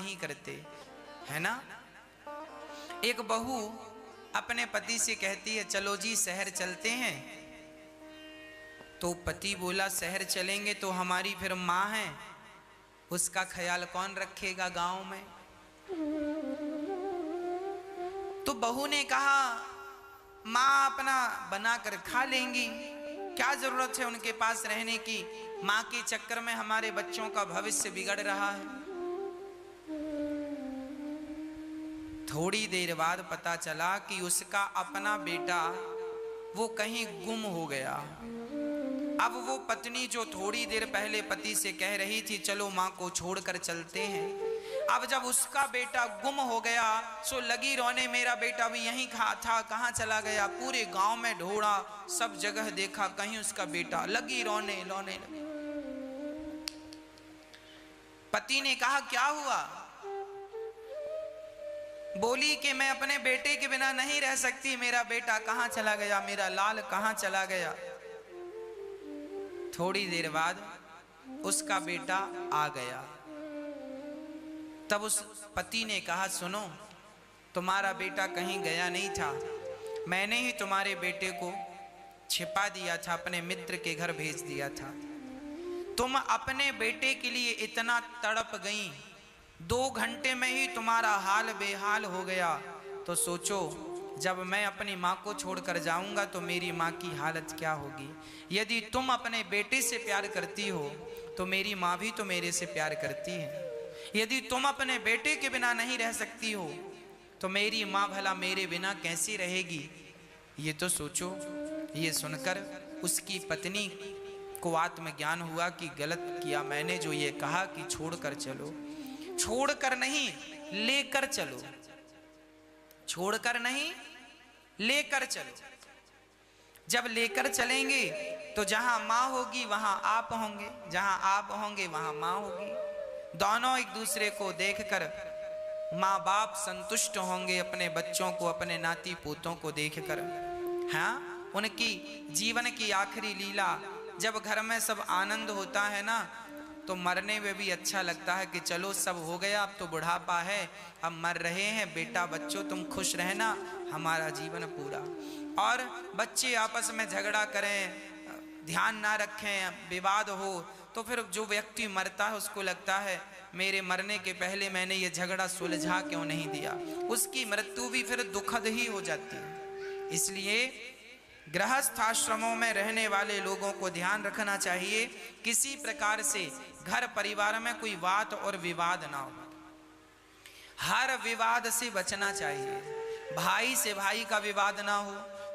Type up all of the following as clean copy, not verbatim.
नहीं करते, है ना। एक बहू अपने पति से कहती है चलो जी शहर चलते हैं। तो पति बोला शहर चलेंगे तो हमारी फिर माँ है, उसका ख्याल कौन रखेगा गांव में। तो बहू ने कहा माँ अपना बनाकर खा लेंगी, क्या जरूरत है उनके पास रहने की, माँ के चक्कर में हमारे बच्चों का भविष्य बिगड़ रहा है। थोड़ी देर बाद पता चला कि उसका अपना बेटा वो कहीं गुम हो गया। अब वो पत्नी जो थोड़ी देर पहले पति से कह रही थी चलो माँ को छोड़कर चलते हैं, अब जब उसका बेटा गुम हो गया सो लगी रोने, मेरा बेटा भी यहीं था, कहाँ चला गया। पूरे गांव में ढूंढा, सब जगह देखा, कहीं उसका बेटा। लगी रोने रोने लगी। पति ने कहा क्या हुआ। बोली कि मैं अपने बेटे के बिना नहीं रह सकती, मेरा बेटा कहाँ चला गया, मेरा लाल कहाँ चला गया। थोड़ी देर बाद उसका बेटा आ गया। तब उस पति ने कहा सुनो, तुम्हारा बेटा कहीं गया नहीं था, मैंने ही तुम्हारे बेटे को छिपा दिया था, अपने मित्र के घर भेज दिया था। तुम अपने बेटे के लिए इतना तड़प गई, 2 घंटे में ही तुम्हारा हाल बेहाल हो गया। तो सोचो जब मैं अपनी माँ को छोड़कर जाऊंगा तो मेरी माँ की हालत क्या होगी। यदि तुम अपने बेटे से प्यार करती हो तो मेरी माँ भी तो मेरे से प्यार करती है। यदि तुम अपने बेटे के बिना नहीं रह सकती हो तो मेरी माँ भला मेरे बिना कैसी रहेगी, ये तो सोचो। ये सुनकर उसकी पत्नी को आत्मज्ञान हुआ कि गलत किया मैंने, जो ये कहा कि छोड़कर चलो। छोड़कर नहीं लेकर चलो, छोड़कर नहीं लेकर चलो। जब लेकर चलेंगे तो जहां माँ होगी वहां आप होंगे, जहां आप होंगे वहां माँ होगी। दोनों एक दूसरे को देखकर माँ बाप संतुष्ट होंगे, अपने बच्चों को, अपने नाती पोतों को देखकर। हाँ, उनकी जीवन की आखिरी लीला, जब घर में सब आनंद होता है ना तो मरने में भी अच्छा लगता है कि चलो सब हो गया, अब तो बुढ़ापा है, अब मर रहे हैं, बेटा बच्चों तुम खुश रहना, हमारा जीवन पूरा। और बच्चे आपस में झगड़ा करें, ध्यान ना रखें, विवाद हो, तो फिर जो व्यक्ति मरता है उसको लगता है मेरे मरने के पहले मैंने ये झगड़ा सुलझा क्यों नहीं दिया। उसकी मृत्यु भी फिर दुखद ही हो जाती है। इसलिए गृहस्थ आश्रमों में रहने वाले लोगों को ध्यान रखना चाहिए किसी प्रकार से घर परिवार में कोई बात और विवाद ना हो। हर विवाद से बचना चाहिए। भाई से भाई का विवाद ना हो,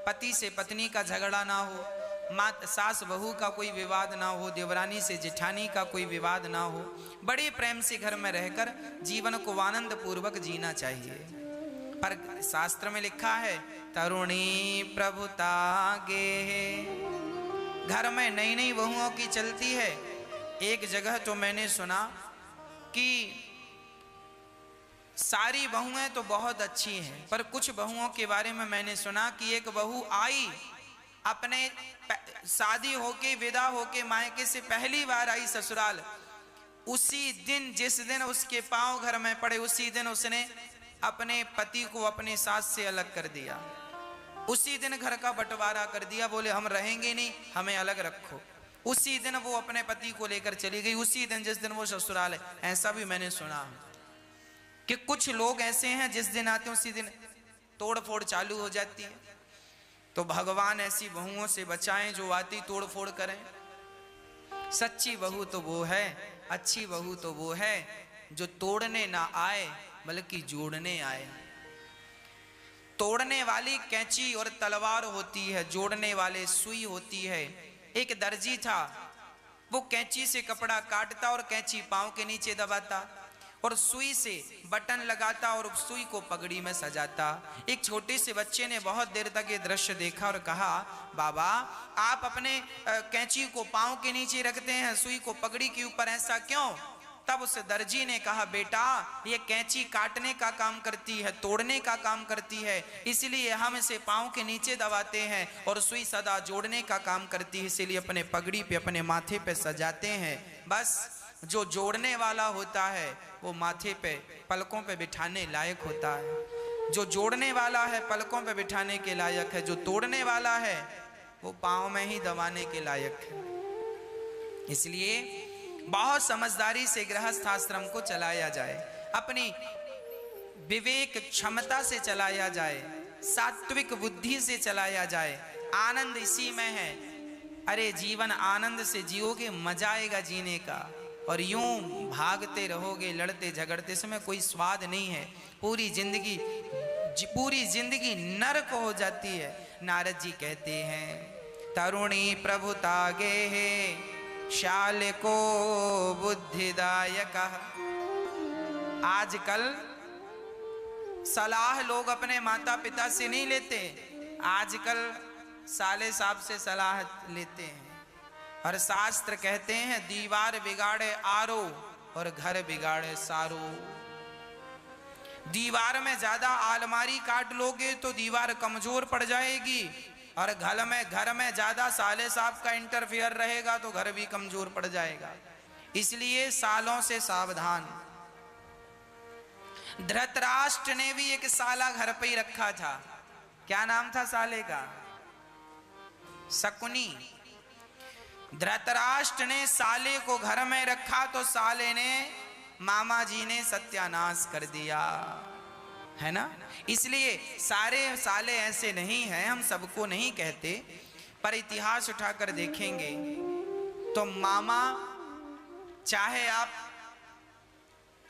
पति से पत्नी का झगड़ा ना हो, माँ सास बहू का कोई विवाद ना हो, देवरानी से जेठानी का कोई विवाद ना हो। बड़े प्रेम से घर में रहकर जीवन को आनंद पूर्वक जीना चाहिए। पर शास्त्र में लिखा है तरुणी प्रभुतागे। घर में नई नई बहुओं की चलती है। एक जगह तो मैंने सुना कि सारी बहुएं तो बहुत अच्छी हैं, पर कुछ बहुओं के बारे में मैंने सुना कि एक बहू आई, अपने शादी होके विदा होके मायके से पहली बार आई ससुराल। उसी दिन जिस दिन उसके पांव घर में पड़े उसी दिन उसने अपने पति को अपनी सास से अलग कर दिया। उसी दिन घर का बंटवारा कर दिया, बोले हम रहेंगे नहीं, हमें अलग रखो। उसी दिन वो अपने पति को लेकर चली गई, उसी दिन जिस दिन वो ससुराल है। ऐसा भी मैंने सुना कि कुछ लोग ऐसे हैं जिस दिन आते हैं उसी दिन तोड़ फोड़ चालू हो जाती है। तो भगवान ऐसी बहुओं से बचाएं जो आती तोड़ फोड़ करें। सच्ची बहू तो वो है, अच्छी बहू तो वो है जो तोड़ने ना आए बल्कि जोड़ने आए। तोड़ने वाली कैंची और तलवार होती है, जोड़ने वाले सुई होती है। एक दर्जी था, वो कैंची से कपड़ा काटता और कैंची पांव के नीचे दबाता और सुई से बटन लगाता और सुई को पगड़ी में सजाता। एक छोटे से बच्चे ने बहुत देर तक ये दृश्य देखा और कहा बाबा आप अपने कैंची को पांव के नीचे रखते हैं, सुई को पगड़ी के ऊपर, ऐसा क्यों? तब उस दर्जी ने कहा बेटा ये कैंची काटने का काम करती है, तोड़ने का काम करती है, इसलिए हम इसे पांव के नीचे दबाते हैं, और सुई सदा जोड़ने का काम करती है, इसीलिए अपने पगड़ी पे अपने माथे पे सजाते हैं। बस जो जोड़ने वाला होता है वो माथे पे पलकों पे बिठाने लायक होता है। जो जोड़ने वाला है पलकों पे बिठाने के लायक है, जो तोड़ने वाला है वो पाँव में ही दबाने के लायक है। इसलिए बहुत समझदारी से गृहस्थ आश्रम को चलाया जाए, अपनी विवेक क्षमता से चलाया जाए, सात्विक बुद्धि से चलाया जाए। आनंद इसी में है। अरे जीवन आनंद से जियोगे, मजा आएगा जीने का। और यूं भागते रहोगे लड़ते झगड़ते, इसमें कोई स्वाद नहीं है। पूरी जिंदगी नरक हो जाती है। नारद जी कहते हैं तरुणी प्रभुता गे है शाल को बुद्धिदायक। आजकल सलाह लोग अपने माता पिता से नहीं लेते, आजकल साले साहब से सलाह लेते हैं। और शास्त्र कहते हैं दीवार बिगाड़े आरो और घर बिगाड़े सारो। दीवार में ज्यादा आलमारी काट लोगे तो दीवार कमजोर पड़ जाएगी, और घर में ज्यादा साले साहब का इंटरफेयर रहेगा तो घर भी कमजोर पड़ जाएगा। इसलिए सालों से सावधान। धृतराष्ट्र ने भी एक साला घर पे ही रखा था। क्या नाम था साले का? शकुनी। धृतराष्ट्र ने साले को घर में रखा तो साले ने, मामा जी ने सत्यानाश कर दिया, है ना। इसलिए सारे साले ऐसे नहीं हैं, हम सबको नहीं कहते, पर इतिहास उठाकर देखेंगे तो मामा, चाहे आप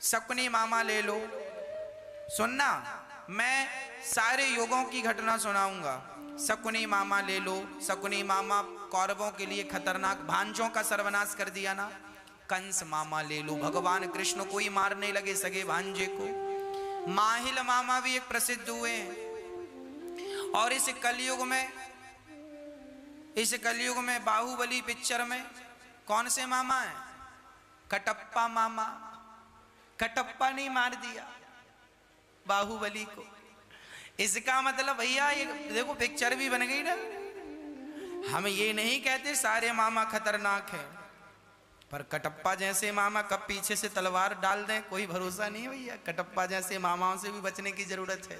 शकुनी मामा ले लो, सुनना मैं सारे युगों की घटना सुनाऊंगा। शकुनी मामा ले लो। शकुनी मामा कौरवों के लिए खतरनाक, भांजों का सर्वनाश कर दिया ना। कंस मामा ले लो, भगवान कृष्ण को ही मारने लगे सगे भांजे को। माहिल मामा भी एक प्रसिद्ध हुए हैं। और इस कलयुग में बाहुबली पिक्चर में कौन से मामा है? कटप्पा मामा। कटप्पा ने मार दिया बाहुबली को। इसका मतलब भैया ये देखो पिक्चर भी बन गई ना। हम ये नहीं कहते सारे मामा खतरनाक हैं, पर कटप्पा जैसे मामा कब पीछे से तलवार डाल दें कोई भरोसा नहीं भैया। कटप्पा जैसे मामाओं से भी बचने की जरूरत है,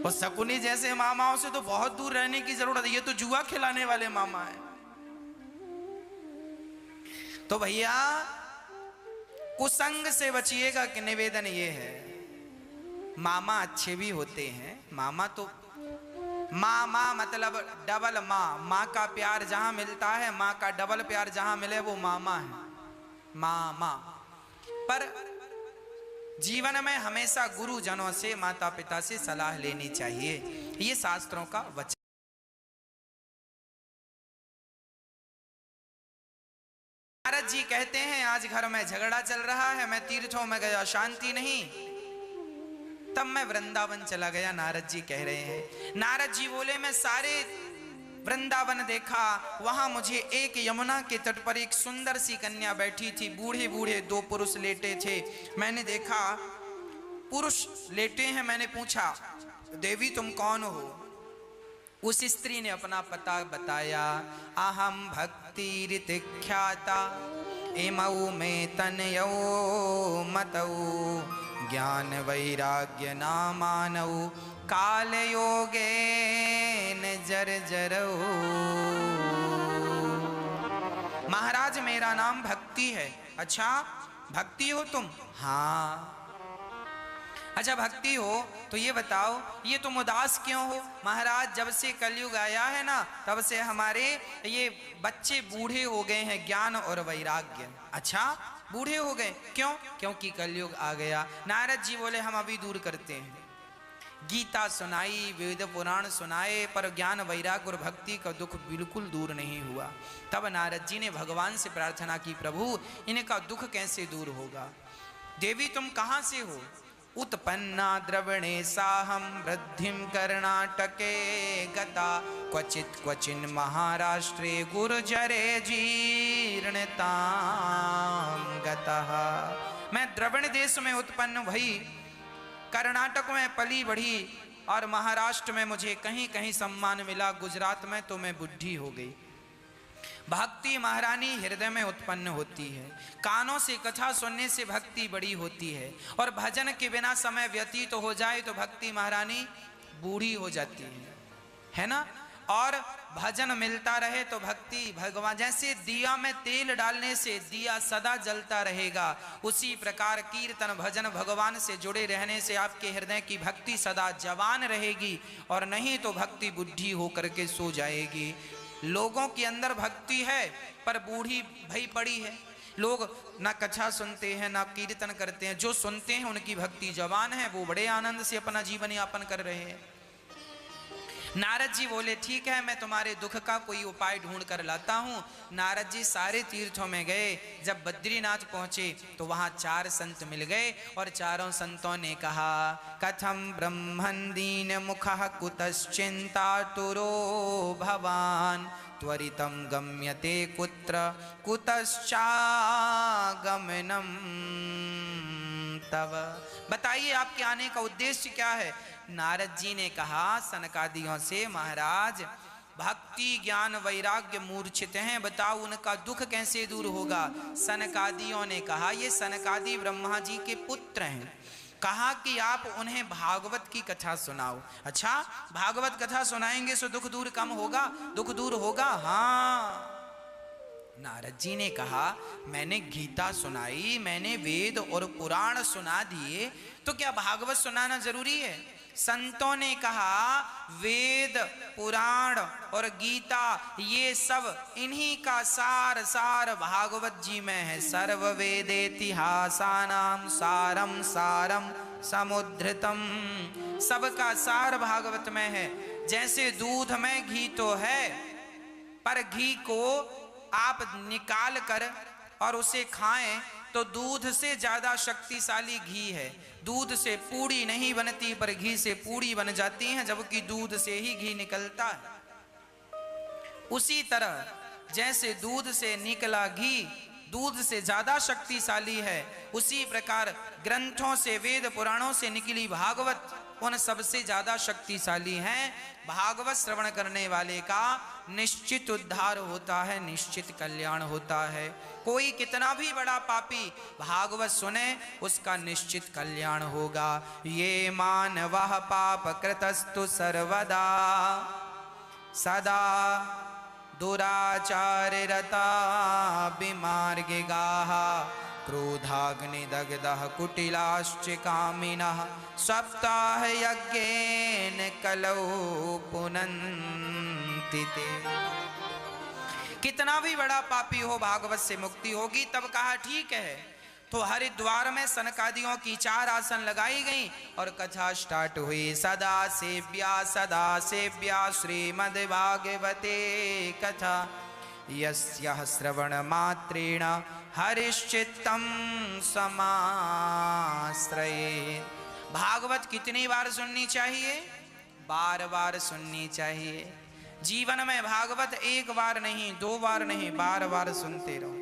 और शकुनी जैसे मामाओं से तो बहुत दूर रहने की जरूरत है। ये तो जुआ खिलाने वाले मामा है। तो भैया कुसंग से बचिएगा कि निवेदन ये है। मामा अच्छे भी होते हैं। मामा तो मामा मतलब डबल माँ का प्यार जहां मिलता है, माँ का डबल प्यार जहां मिले वो मामा है, मामा। पर जीवन में हमेशा गुरुजनों से, माता पिता से सलाह लेनी चाहिए, ये शास्त्रों का वचन। नारद जी कहते हैं आज घर में झगड़ा चल रहा है, मैं तीर्थों में गया शांति नहीं, तब मैं वृंदावन चला गया। नारद जी कह रहे हैं। नारद जी बोले मैं सारे वृंदावन देखा, वहां मुझे एक यमुना के तट पर एक सुंदर सी कन्या बैठी थी, बूढ़े बूढ़े दो पुरुष लेटे थे। मैंने देखा पुरुष लेटे हैं, मैंने पूछा देवी तुम कौन हो? उस स्त्री ने अपना पता बताया। अहम भक्ति ऋतिख्याता इमऊ में तनयौ मतऊ ज्ञान वैराग्य नामानऊ काल योगे न जर्जरऊ। महाराज मेरा नाम भक्ति है। अच्छा भक्ति हो तुम? हाँ। अच्छा भक्ति हो तो ये बताओ ये तुम उदास क्यों हो? महाराज जब से कलयुग आया है ना तब से हमारे ये बच्चे बूढ़े हो गए हैं, ज्ञान और वैराग्य। अच्छा बूढ़े हो गए क्यों? क्योंकि कलयुग आ गया। नारद जी बोले हम अभी दूर करते हैं। गीता सुनाई, वेद पुराण सुनाए, पर ज्ञान वैराग्य और भक्ति का दुख बिल्कुल दूर नहीं हुआ। तब नारद जी ने भगवान से प्रार्थना की प्रभु इनका दुख कैसे दूर होगा? देवी तुम कहाँ से हो? उत्पन्ना द्रवणे साहम वृद्धिम कर्णाटके गता क्वचित क्वचिन महाराष्ट्रे गुर्जरे जीर्णताम गतः। मैं द्रवण देश में उत्पन्न भई, कर्नाटक में पली बढ़ी और महाराष्ट्र में मुझे कहीं कहीं सम्मान मिला, गुजरात में तो मैं बुढ़ी हो गई। भक्ति महारानी हृदय में उत्पन्न होती है, कानों से कथा सुनने से भक्ति बड़ी होती है, और भजन के बिना समय व्यतीत तो हो जाए तो भक्ति महारानी बूढ़ी हो जाती है ना। और भजन मिलता रहे तो भक्ति भगवान, जैसे दिया में तेल डालने से दिया सदा जलता रहेगा, उसी प्रकार कीर्तन भजन भगवान से जुड़े रहने से आपके हृदय की भक्ति सदा जवान रहेगी, और नहीं तो भक्ति बुढ़ी होकर के सो जाएगी। लोगों के अंदर भक्ति है पर बूढ़ी भई पड़ी है, लोग ना कथा सुनते हैं ना कीर्तन करते हैं, जो सुनते हैं उनकी भक्ति जवान है, वो बड़े आनंद से अपना जीवन यापन कर रहे हैं। नारद जी बोले ठीक है, मैं तुम्हारे दुख का कोई उपाय ढूंढ कर लाता हूँ। नारद जी सारे तीर्थों में गए, जब बद्रीनाथ पहुंचे तो वहां 4 संत मिल गए, और चारों संतों ने कहा कथम ब्रह्मन् दीन मुखः कुतश्चिंता तुरो भवान त्वरितं गम्यते कुत्र कुतश्चागमनम तव। बताइए आपके आने का उद्देश्य क्या है। नारद जी ने कहा सनकादियों से, महाराज भक्ति ज्ञान वैराग्य मूर्छित हैं, बताओ उनका दुख कैसे दूर होगा। सनकादियों ने कहा ये सनकादि ब्रह्मा जी के पुत्र हैं, कहा कि आप उन्हें भागवत की कथा सुनाओ। अच्छा, भागवत कथा सुनाएंगे सो दुख दूर कम होगा, दुख दूर होगा। हाँ, नारद जी ने कहा मैंने गीता सुनाई, मैंने वेद और पुराण सुना दिए, तो क्या भागवत सुनाना जरूरी है। संतों ने कहा वेद पुराण और गीता ये सब इन्हीं का सार सार भागवत जी में है। सर्व वेदेतिहासानां सारम सारम समुद्धृतम, सबका सार भागवत में है। जैसे दूध में घी तो है, पर घी को आप निकाल कर और उसे खाएं तो दूध से ज्यादा शक्तिशाली घी है। दूध से पूड़ी नहीं बनती पर घी से पूड़ी बन जाती है, जबकि दूध से ही घी निकलता है। उसी तरह जैसे दूध से निकला घी दूध से ज्यादा शक्तिशाली है, उसी प्रकार ग्रंथों से वेद पुराणों से निकली भागवत उन सबसे ज्यादा शक्तिशाली हैं। भागवत श्रवण करने वाले का निश्चित उद्धार होता है, निश्चित कल्याण होता है। कोई कितना भी बड़ा पापी भागवत सुने उसका निश्चित कल्याण होगा। ये मानवः पाप कृतस्तु सर्वदा सदा दुराचाररता विमार्गिगाः क्रोधाग्निदग्धः कुटिलाश्च कामिनः सप्ताह यज्ञेन कलौ पुनन्ति ते। कितना भी बड़ा पापी हो भागवत से मुक्ति होगी। तब कहा ठीक है, तो हरिद्वार में सनकादियों की 4 आसन लगाई गई और कथा स्टार्ट हुई। सदा सेव्या श्रीमद् भागवते कथा यस्याः श्रवण मात्रेण हरिश्चित्तं समाश्रये। भागवत कितनी बार सुननी चाहिए? बार बार सुननी चाहिए। जीवन में भागवत 1 बार नहीं, 2 बार नहीं, बार बार सुनते रहो।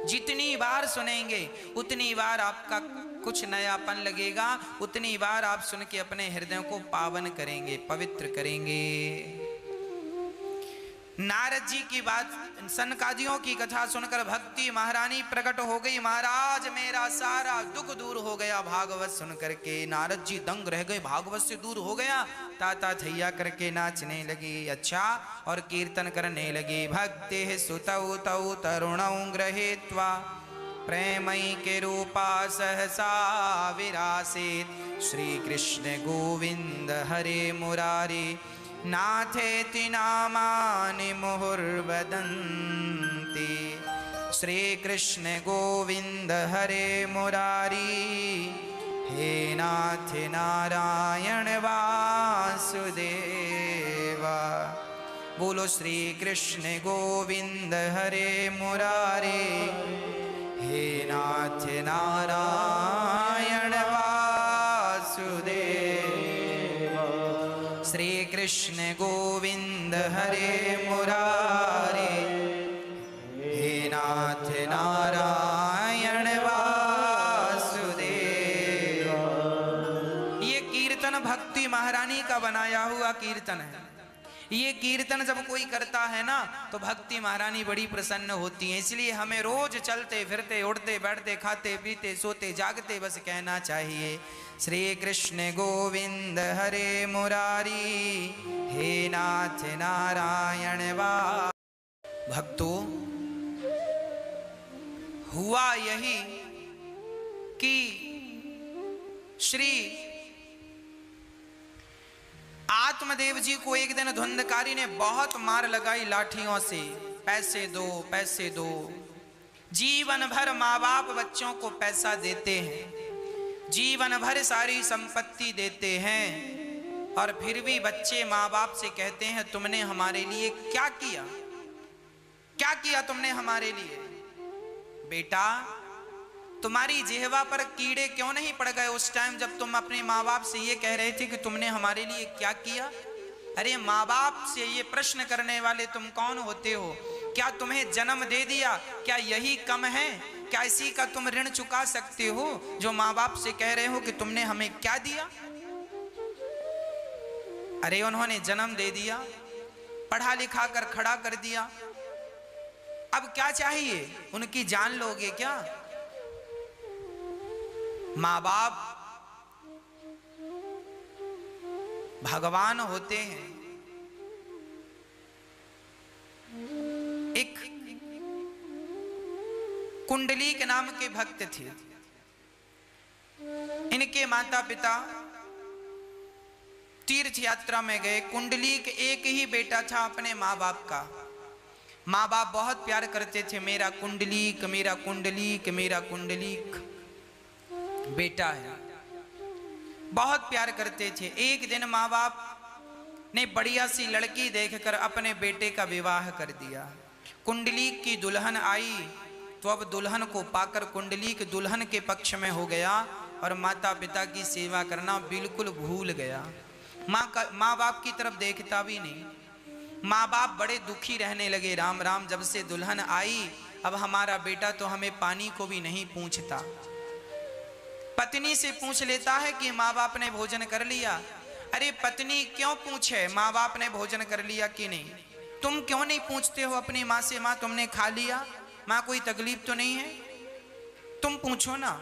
जितनी बार सुनेंगे उतनी बार आपका कुछ नयापन लगेगा, उतनी बार आप सुन के अपने हृदय को पावन करेंगे, पवित्र करेंगे। नारद जी की बात, सनकादियों की कथा सुनकर भक्ति महारानी प्रकट हो गई। महाराज मेरा सारा दुख दूर हो गया भागवत सुन करके। नारद जी दंग रह गए, भागवत से दूर हो गया। ताता थैया करके नाचने लगी। अच्छा, और कीर्तन करने लगी। भक्ति सुतौ तौ तरुणौ गृहीत्वा प्रेमई के रूपा सहसा विरासीत। श्री कृष्ण गोविंद हरे मुरारी नाथेति नामानि मुहुर्वदन्ति। श्री कृष्ण गोविंद हरे मुरारी हे नाथ नारायण वासुदेव। बोलो श्री कृष्ण गोविंद हरे मुरारी हे नाथ नारायण वासुदेव। श्री कृष्ण गोविंद हरे मुरारी हे नाथ नारायण वासुदेव। ये कीर्तन भक्ति महारानी का बनाया हुआ कीर्तन है। ये कीर्तन जब कोई करता है ना तो भक्ति महारानी बड़ी प्रसन्न होती है। इसलिए हमें रोज चलते फिरते उठते बैठते खाते पीते सोते जागते बस कहना चाहिए श्री कृष्ण गोविंद हरे मुरारी हे नाथ नारायण वा। भक्तों, हुआ यही कि श्री आत्मदेव जी को एक दिन धुंधकारी ने बहुत मार लगाई लाठियों से। पैसे दो पैसे दो। जीवन भर माँ बाप बच्चों को पैसा देते हैं, जीवन भर सारी संपत्ति देते हैं, और फिर भी बच्चे माँ बाप से कहते हैं तुमने हमारे लिए क्या किया, क्या किया तुमने हमारे लिए। बेटा, तुम्हारी जिह्वा पर कीड़े क्यों नहीं पड़ गए उस टाइम जब तुम अपने माँ बाप से ये कह रहे थे कि तुमने हमारे लिए क्या किया। अरे माँ बाप से ये प्रश्न करने वाले तुम कौन होते हो? क्या तुम्हें जन्म दे दिया, क्या यही कम है? क्या इसी का तुम ऋण चुका सकते हो जो माँ बाप से कह रहे हो कि तुमने हमें क्या दिया? अरे उन्होंने जन्म दे दिया, पढ़ा लिखा कर खड़ा कर दिया, अब क्या चाहिए? उनकी जान लोगे क्या? माँ बाप भगवान होते हैं। एक कुंडली के नाम के भक्त थे। इनके माता पिता तीर्थ यात्रा में गए। कुंडली के एक ही बेटा था अपने माँ बाप का। माँ बाप बहुत प्यार करते थे, मेरा कुंडलीक मेरा कुंडलीक मेरा कुंडलीक बेटा है, बहुत प्यार करते थे। एक दिन माँ बाप ने बढ़िया सी लड़की देखकर अपने बेटे का विवाह कर दिया। कुंडलीक की दुल्हन आई तो अब दुल्हन को पाकर कुंडलीक दुल्हन के पक्ष में हो गया और माता पिता की सेवा करना बिल्कुल भूल गया। माँ बाप की तरफ देखता भी नहीं। माँ बाप बड़े दुखी रहने लगे। राम राम, जब से दुल्हन आई अब हमारा बेटा तो हमें पानी को भी नहीं पूछता। पत्नी से पूछ लेता है कि माँ बाप ने भोजन कर लिया। अरे पत्नी क्यों पूछे माँ बाप ने भोजन कर लिया कि नहीं? तुम क्यों नहीं पूछते हो अपनी माँ से, माँ तुमने खा लिया, माँ कोई तकलीफ तो नहीं है? तुम पूछो ना।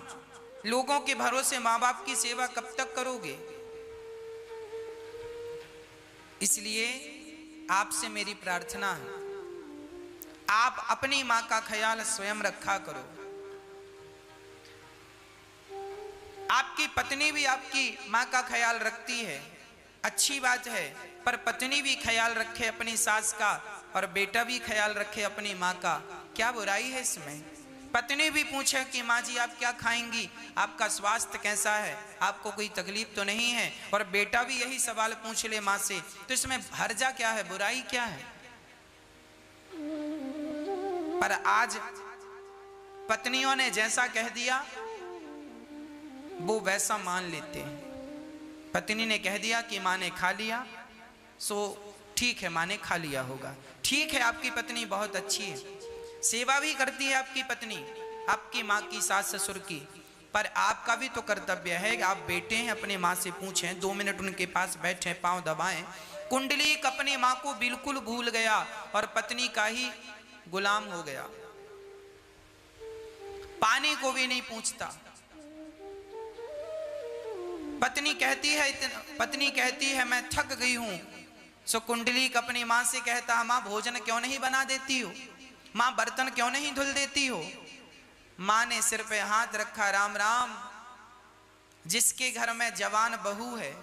लोगों के भरोसे माँ बाप की सेवा कब तक करोगे? इसलिए आपसे मेरी प्रार्थना है, आप अपनी माँ का ख्याल स्वयं रखा करो। आपकी पत्नी भी आपकी माँ का ख्याल रखती है, अच्छी बात है, पर पत्नी भी ख्याल रखे अपनी सास का और बेटा भी ख्याल रखे अपनी माँ का। क्या बुराई है इसमें? पत्नी भी पूछे कि माँ जी आप क्या खाएंगी, आपका स्वास्थ्य कैसा है, आपको कोई तकलीफ तो नहीं है, और बेटा भी यही सवाल पूछ ले माँ से, तो इसमें हर्जा क्या है, बुराई क्या है? पर आज पत्नियों ने जैसा कह दिया वो वैसा मान लेते हैं। पत्नी ने कह दिया कि माँ ने खा लिया, सो ठीक है, माँ ने खा लिया होगा। ठीक है, आपकी पत्नी बहुत अच्छी है, सेवा भी करती है आपकी पत्नी आपकी माँ की, सास ससुर की, पर आपका भी तो कर्तव्य है कि आप बेटे हैं, अपनी माँ से पूछें, 2 मिनट उनके पास बैठें, पांव दबाएं। कुंडलीक अपनी माँ को बिल्कुल भूल गया और पत्नी का ही गुलाम हो गया, पानी को भी नहीं पूछता। पत्नी कहती है मैं थक गई हूं। सो कुंडलीक अपनी माँ से कहता, माँ भोजन क्यों नहीं बना देती हो, माँ बर्तन क्यों नहीं धुल देती हो? माँ ने सिर पे हाथ रखा, राम राम, जिसके घर में जवान बहू है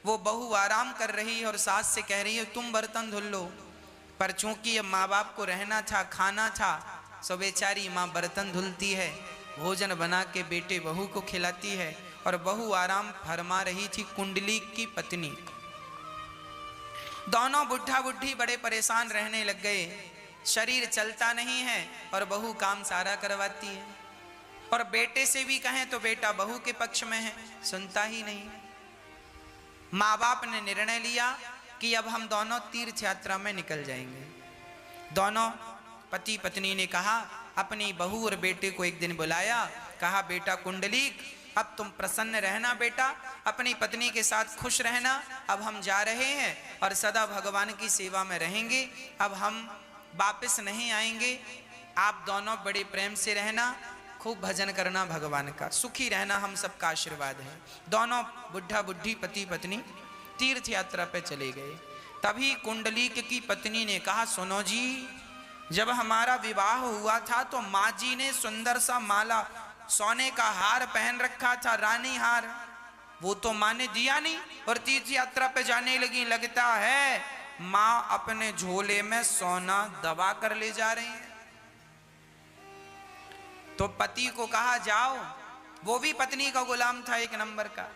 वो बहू आराम कर रही है और सास से कह रही है तुम बर्तन धुल लो, पर चूंकि अब माँ बाप को रहना था, खाना था, सो बेचारी माँ बर्तन धुलती है, भोजन बना के बेटे बहू को खिलाती है, और बहू आराम फरमा रही थी। कुंडलीक की पत्नी, दोनों बुढ़ा बुढ़ी बड़े परेशान रहने लग गए। शरीर चलता नहीं है और बहू काम सारा करवाती है, और बेटे से भी कहें तो बेटा बहू के पक्ष में है, सुनता ही नहीं। माँ बाप ने निर्णय लिया कि अब हम दोनों तीर्थ यात्रा में निकल जाएंगे। दोनों पति पत्नी ने कहा, अपनी बहू और बेटे को एक दिन बुलाया, कहा बेटा कुंडलीक अब तुम प्रसन्न रहना बेटा, अपनी पत्नी के साथ खुश रहना। अब हम जा रहे हैं और सदा भगवान की सेवा में रहेंगे, अब हम वापस नहीं आएंगे। आप दोनों बड़े प्रेम से रहना, खूब भजन करना भगवान का, सुखी रहना, हम सबका आशीर्वाद है। दोनों बुढ़ा बुढ़ी पति पत्नी तीर्थ यात्रा पे चले गए। तभी कुंडलीक की पत्नी ने कहा, सुनो जी, जब हमारा विवाह हुआ था तो माँ जी ने सुंदर सा माला सोने का हार पहन रखा था, रानी हार, वो तो माँ ने दिया नहीं और तीर्थ यात्रा पे जाने लगी। लगता है माँ अपने झोले में सोना दबा कर ले जा रही है। तो पति को कहा जाओ, वो भी पत्नी का गुलाम था एक नंबर का,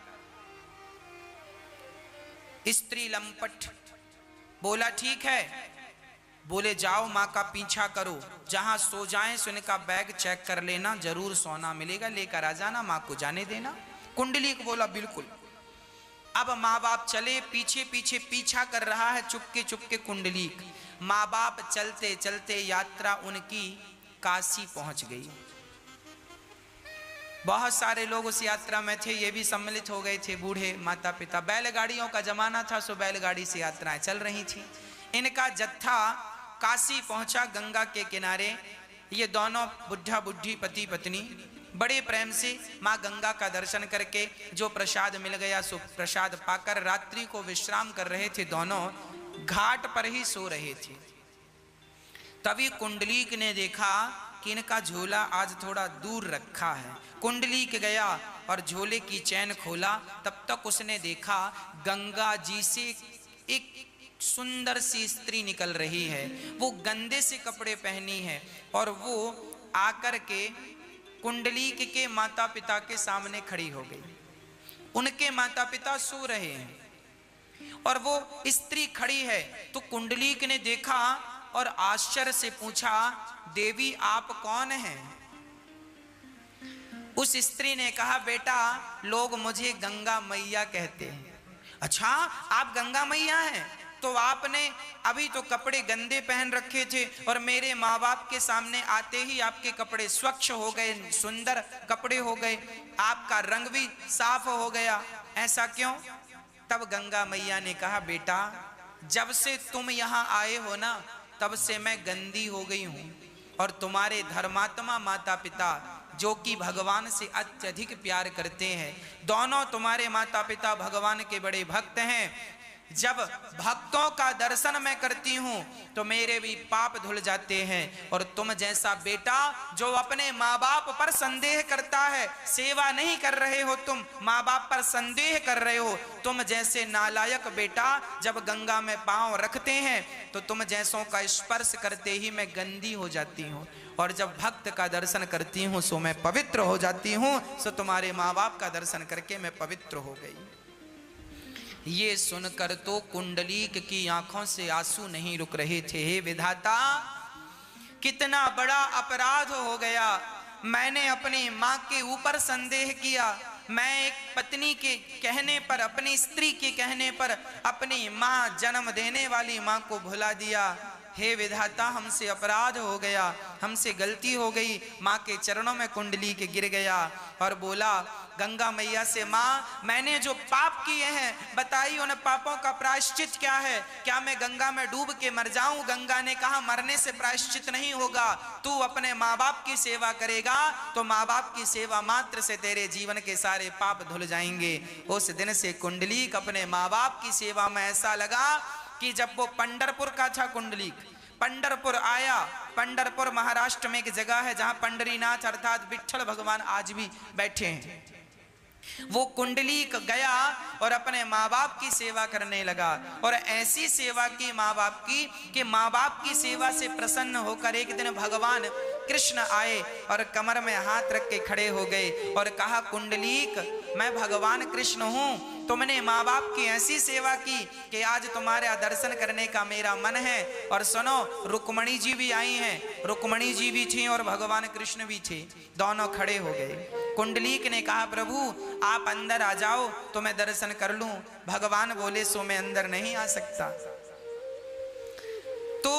स्त्री लंपट। बोला ठीक है, बोले जाओ माँ का पीछा करो, जहां सो जाएं सो इनका बैग चेक कर लेना, जरूर सोना मिलेगा, लेकर आ जाना, माँ को जाने देना। कुंडली को बोला बिल्कुल। अब माँ बाप चले, पीछे पीछे पीछा कर रहा है चुपके चुपके कुंडलीक। माँ बाप चलते चलते यात्रा उनकी काशी पहुंच गई। बहुत सारे लोग उस यात्रा में थे, ये भी सम्मिलित हो गए थे, बूढ़े माता पिता। बैलगाड़ियों का जमाना था, सो बैलगाड़ी से यात्राएं चल रही थी। इनका जत्था काशी पहुंचा, गंगा के किनारे। ये दोनों बुढ़ा बुढ़ी पति पत्नी बड़े प्रेम से माँ गंगा का दर्शन करके जो प्रसाद मिल गया सो प्रसाद पाकर रात्रि को विश्राम कर रहे थे। दोनों घाट पर ही सो रहे थे। तभी कुंडलीक ने देखा कि इनका झोला आज थोड़ा दूर रखा है। कुंडलीक गया और झोले की चैन खोला। तब तक उसने देखा गंगा जी से एक सुंदर सी स्त्री निकल रही है। वो गंदे से कपड़े पहनी है और वो आकर के कुंडलीक के माता पिता के सामने खड़ी हो गई। उनके माता पिता सो रहे हैं और वो स्त्री खड़ी है। तो कुंडलीक ने देखा और आश्चर्य से पूछा, देवी आप कौन हैं? उस स्त्री ने कहा, बेटा लोग मुझे गंगा मैया कहते हैं। अच्छा, आप गंगा मैया हैं? तो आपने अभी तो कपड़े गंदे पहन रखे थे और मेरे माँ बाप के सामने आते ही आपके कपड़े स्वच्छ हो गए, सुंदर कपड़े हो गए, आपका रंग भी साफ हो गया, ऐसा क्यों? तब गंगा मैया ने कहा, बेटा जब से तुम यहाँ आए हो ना, तब से मैं गंदी हो गई हूँ और तुम्हारे धर्मात्मा माता पिता जो कि भगवान से अत्यधिक प्यार करते हैं, दोनों तुम्हारे माता पिता भगवान के बड़े भक्त हैं। जब भक्तों का दर्शन मैं करती हूँ तो मेरे भी पाप धुल जाते हैं। और तुम जैसा बेटा जो अपने माँ बाप पर संदेह करता है, सेवा नहीं कर रहे हो, तुम माँ बाप पर संदेह कर रहे हो। तुम जैसे नालायक बेटा जब गंगा में पांव रखते हैं तो तुम जैसों का स्पर्श करते ही मैं गंदी हो जाती हूँ, और जब भक्त का दर्शन करती हूँ सो मैं पवित्र हो जाती हूँ। सो तुम्हारे माँ बाप का दर्शन करके मैं पवित्र हो गई। ये सुनकर तो कुंडलीक की आंखों से आंसू नहीं रुक रहे थे। हे विधाता, कितना बड़ा अपराध हो गया। मैंने अपनी माँ के ऊपर संदेह किया। मैं एक पत्नी के कहने पर, अपनी स्त्री के कहने पर अपनी माँ, जन्म देने वाली माँ को भुला दिया। हे विधाता, हमसे अपराध हो गया, हमसे गलती हो गई। माँ के चरणों में कुंडलीक गिर गया और बोला गंगा मैया से, माँ मैंने जो पाप किए हैं बताइए, उन पापों का प्रायश्चित क्या है? क्या मैं गंगा में डूब के मर जाऊं? गंगा ने कहा, मरने से प्रायश्चित नहीं होगा। तू अपने माँ बाप की सेवा करेगा तो माँ बाप की सेवा मात्र से तेरे जीवन के सारे पाप धुल जाएंगे। उस दिन से कुंडलीक अपने माँ बाप की सेवा में ऐसा लगा कि जब वो पंढरपुर का था, कुंडलीक पंढरपुर आया। पंढरपुर महाराष्ट्र में एक जगह है जहां पंडरीनाथ अर्थात विठ्ठल भगवान आज भी बैठे हैं। वो कुंडलीक गया और अपने माँ बाप की सेवा करने लगा, और ऐसी सेवा की माँ बाप की कि माँ बाप की सेवा से प्रसन्न होकर एक दिन भगवान कृष्ण आए और कमर में हाथ रख के खड़े हो गए और कहा, कुंडलीक मैं भगवान कृष्ण हूँ। तुमने माँ बाप की ऐसी सेवा की कि आज तुम्हारे दर्शन करने का मेरा मन है। और सुनो, रुक्मणी जी भी आई हैं। रुक्मणी जी भी थी और भगवान कृष्ण भी थे, दोनों खड़े हो गए। कुंडलीक ने कहा, प्रभु आप अंदर आ जाओ तो मैं दर्शन कर लूं। भगवान बोले, सो मैं अंदर नहीं आ सकता। तो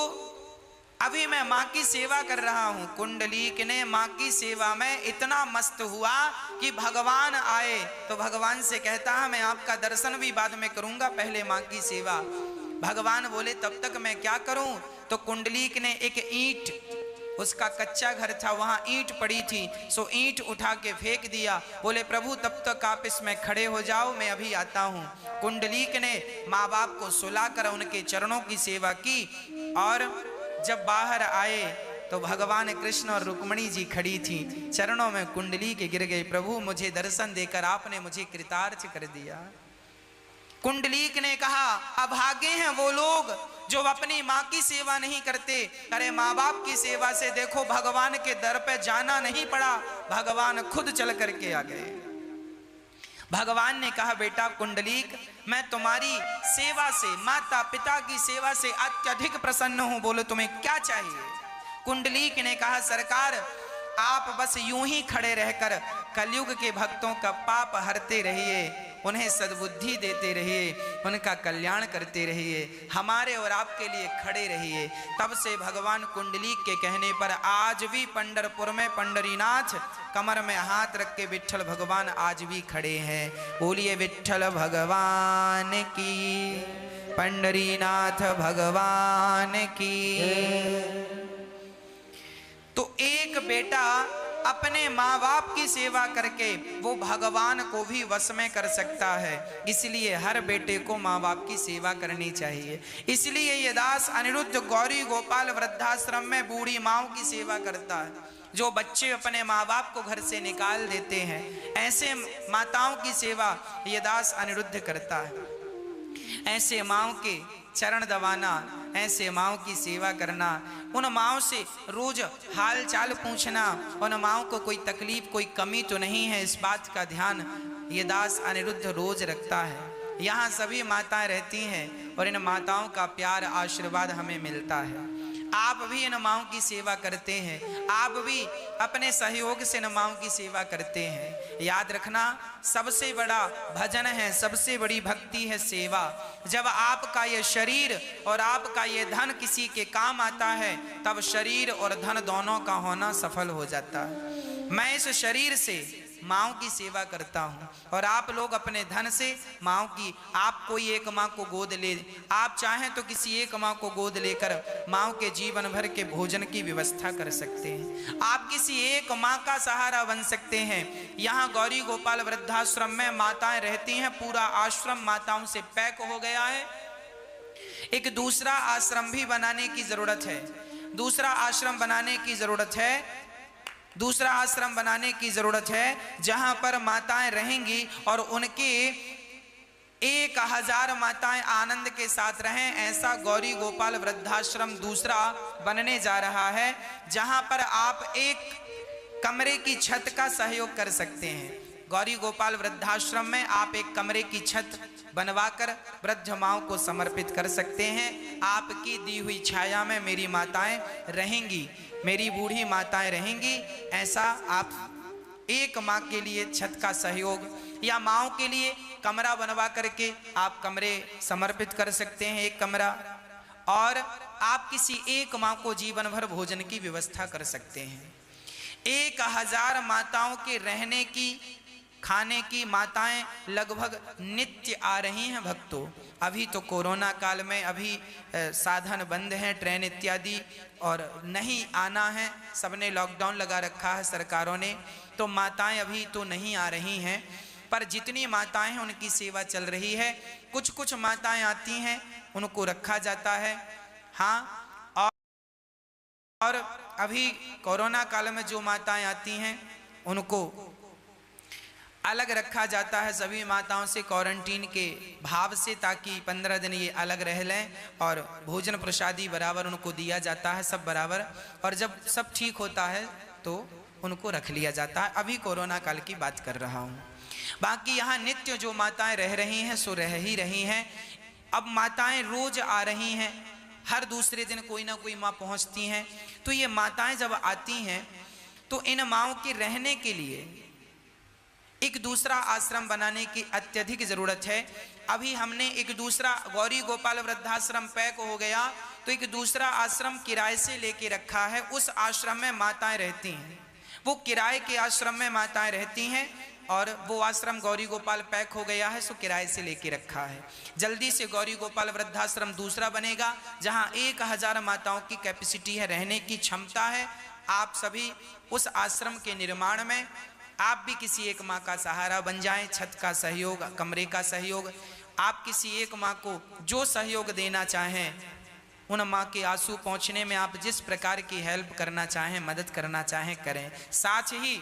अभी मैं माँ की सेवा कर रहा हूँ। कुंडलीक ने माँ की सेवा में इतना मस्त हुआ कि भगवान आए तो भगवान से कहता है मैं आपका दर्शन भी बाद में करूंगा, पहले माँ की सेवा। भगवान बोले तब तक मैं क्या करूं? तो कुंडलीक ने एक ईंट, उसका कच्चा घर था, वहां ईंट पड़ी थी, सो ईंट उठा के फेंक दिया। बोले प्रभु तब तक आप इसमें खड़े हो जाओ, मैं अभी आता हूं। कुंडलीक ने माँ बाप को सुलाकर उनके चरणों की सेवा की और जब बाहर आए तो भगवान कृष्ण और रुक्मणी जी खड़ी थी, चरणों में कुंडलीक गिर गई। प्रभु मुझे दर्शन देकर आपने मुझे कृतार्थ कर दिया। कुंडलीक ने कहा अभागे हैं वो लोग जो अपनी माँ की सेवा नहीं करते। अरे माँ बाप की सेवा से देखो भगवान के दर पे जाना नहीं पड़ा, भगवान खुद चल करके आ गए। भगवान ने कहा बेटा कुंडलीक मैं तुम्हारी सेवा से, माता पिता की सेवा से अत्यधिक प्रसन्न हूं, बोलो तुम्हें क्या चाहिए? कुंडलीक ने कहा सरकार आप बस यूं ही खड़े रहकर कलयुग के भक्तों का पाप हरते रहिए, उन्हें सद्बुद्धि देते रहिए, उनका कल्याण करते रहिए, हमारे और आपके लिए खड़े रहिए। तब से भगवान कुंडलीक के कहने पर आज भी पंढरपुर में पंडरीनाथ कमर में हाथ रख के विट्ठल भगवान आज भी खड़े हैं। बोलिए विट्ठल भगवान की, पंडरीनाथ भगवान की। तो एक बेटा अपने माँ बाप की सेवा करके वो भगवान को भी वश में कर सकता है, इसलिए हर बेटे को माँ बाप की सेवा करनी चाहिए। इसलिए ये दास अनिरुद्ध गौरी गोपाल वृद्धाश्रम में बूढ़ी माँओं की सेवा करता है। जो बच्चे अपने माँ बाप को घर से निकाल देते हैं, ऐसे माताओं की सेवा ये दास अनिरुद्ध करता है। ऐसे माँओं के चरण दबाना, ऐसे माँओं की सेवा करना, उन माँओं से रोज हाल चाल पूछना, उन माँओं को कोई तकलीफ कोई कमी तो नहीं है, इस बात का ध्यान ये दास अनिरुद्ध रोज रखता है। यहाँ सभी माताएं रहती हैं और इन माताओं का प्यार आशीर्वाद हमें मिलता है। आप भी इन माँओं की सेवा करते हैं, आप भी अपने सहयोग से इन माँओं की सेवा करते हैं। याद रखना सबसे बड़ा भजन है, सबसे बड़ी भक्ति है सेवा। जब आपका ये शरीर और आपका ये धन किसी के काम आता है तब शरीर और धन दोनों का होना सफल हो जाता है। मैं इस शरीर से माँओं की सेवा करता हूँ और आप लोग अपने धन से माँओं की, आप कोई एक माँ को गोद ले, आप चाहें तो किसी एक माँ को गोद लेकर माँओं के जीवन भर के भोजन की व्यवस्था कर सकते हैं। आप किसी एक माँ का सहारा बन सकते हैं। यहाँ गौरी गोपाल वृद्धाश्रम में माताएं रहती हैं, पूरा आश्रम माताओं से पैक हो गया है। एक दूसरा आश्रम भी बनाने की जरूरत है, दूसरा आश्रम बनाने की जरूरत है, दूसरा आश्रम बनाने की जरूरत है जहां पर माताएं रहेंगी और उनके 1000 माताएं आनंद के साथ रहें। ऐसा गौरी गोपाल वृद्धाश्रम दूसरा बनने जा रहा है जहां पर आप एक कमरे की छत का सहयोग कर सकते हैं। गौरी गोपाल वृद्धाश्रम में आप एक कमरे की छत बनवाकर वृद्ध माओं को समर्पित कर सकते हैं। आपकी दी हुई छाया में मेरी माताएं रहेंगी, मेरी बूढ़ी माताएं रहेंगी। ऐसा आप एक माँ के लिए छत का सहयोग या माँओं के लिए कमरा बनवा करके आप कमरे समर्पित कर सकते हैं, एक कमरा, और आप किसी एक माँ को जीवन भर भोजन की व्यवस्था कर सकते हैं। 1000 माताओं के रहने की, खाने की माताएं लगभग नित्य आ रही हैं भक्तों। अभी तो कोरोना काल में अभी साधन बंद हैं, ट्रेन इत्यादि, और नहीं आना है, सबने लॉकडाउन लगा रखा है सरकारों ने, तो माताएं अभी तो नहीं आ रही हैं। पर जितनी माताएं हैं उनकी सेवा चल रही है। कुछ कुछ माताएं आती हैं, उनको रखा जाता है। हाँ, और अभी कोरोना काल में जो माताएं आती हैं उनको अलग रखा जाता है सभी माताओं से क्वारंटीन के भाव से, ताकि 15 दिन ये अलग रह लें और भोजन प्रसादी बराबर उनको दिया जाता है, सब बराबर। और जब सब ठीक होता है तो उनको रख लिया जाता है। अभी कोरोना काल की बात कर रहा हूँ। बाकी यहाँ नित्य जो माताएं रह रही हैं सो रह ही रही हैं। अब माताएं रोज आ रही हैं, हर दूसरे दिन कोई ना कोई माँ पहुँचती हैं। तो ये माताएं जब आती हैं तो इन माँओं के रहने के लिए एक दूसरा आश्रम बनाने की अत्यधिक जरूरत है। अभी हमने एक दूसरा गौरी गोपाल वृद्धाश्रम पैक हो गया, तो एक दूसरा आश्रम किराए से लेके रखा है। उस आश्रम में माताएं रहती हैं, वो किराए के आश्रम में माताएं रहती हैं, और वो आश्रम गौरी गोपाल पैक हो गया है, सो किराए से लेके रखा है। जल्दी से गौरी गोपाल वृद्धाश्रम दूसरा बनेगा, जहां 1000 माताओं की कैपेसिटी है, रहने की क्षमता है। आप सभी उस आश्रम के निर्माण में आप भी किसी एक माँ का सहारा बन जाएं। छत का सहयोग, कमरे का सहयोग, आप किसी एक माँ को जो सहयोग देना चाहें, उन माँ के आंसू पहुँचने में आप जिस प्रकार की हेल्प करना चाहें, मदद करना चाहें, करें। साथ ही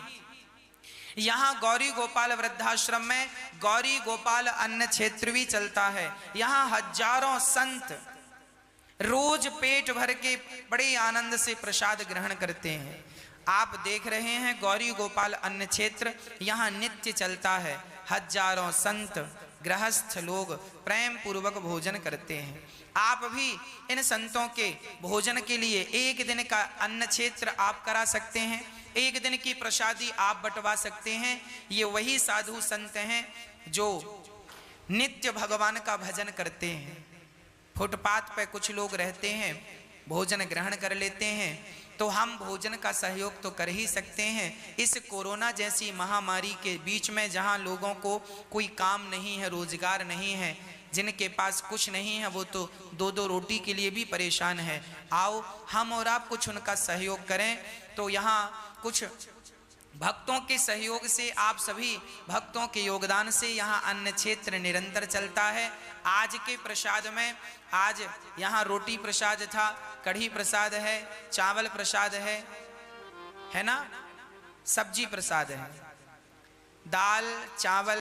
यहाँ गौरी गोपाल वृद्धाश्रम में गौरी गोपाल अन्न क्षेत्र भी चलता है। यहाँ हजारों संत रोज पेट भर के बड़े आनंद से प्रसाद ग्रहण करते हैं। आप देख रहे हैं गौरी गोपाल अन्न क्षेत्र यहाँ नित्य चलता है। हजारों संत गृहस्थ लोग प्रेम पूर्वक भोजन करते हैं। आप भी इन संतों के भोजन के लिए एक दिन का अन्न क्षेत्र आप करा सकते हैं, एक दिन की प्रसादी आप बंटवा सकते हैं। ये वही साधु संत हैं जो नित्य भगवान का भजन करते हैं। फुटपाथ पे कुछ लोग रहते हैं, भोजन ग्रहण कर लेते हैं, तो हम भोजन का सहयोग तो कर ही सकते हैं। इस कोरोना जैसी महामारी के बीच में, जहां लोगों को कोई काम नहीं है, रोजगार नहीं है, जिनके पास कुछ नहीं है, वो तो 2-2 रोटी के लिए भी परेशान है। आओ हम और आप कुछ उनका सहयोग करें। तो यहाँ कुछ भक्तों के सहयोग से, आप सभी भक्तों के योगदान से यहाँ अन्न क्षेत्र निरंतर चलता है। आज के प्रसाद में, आज यहाँ रोटी प्रसाद था, कढ़ी प्रसाद है, चावल प्रसाद है ना, सब्जी प्रसाद है, दाल चावल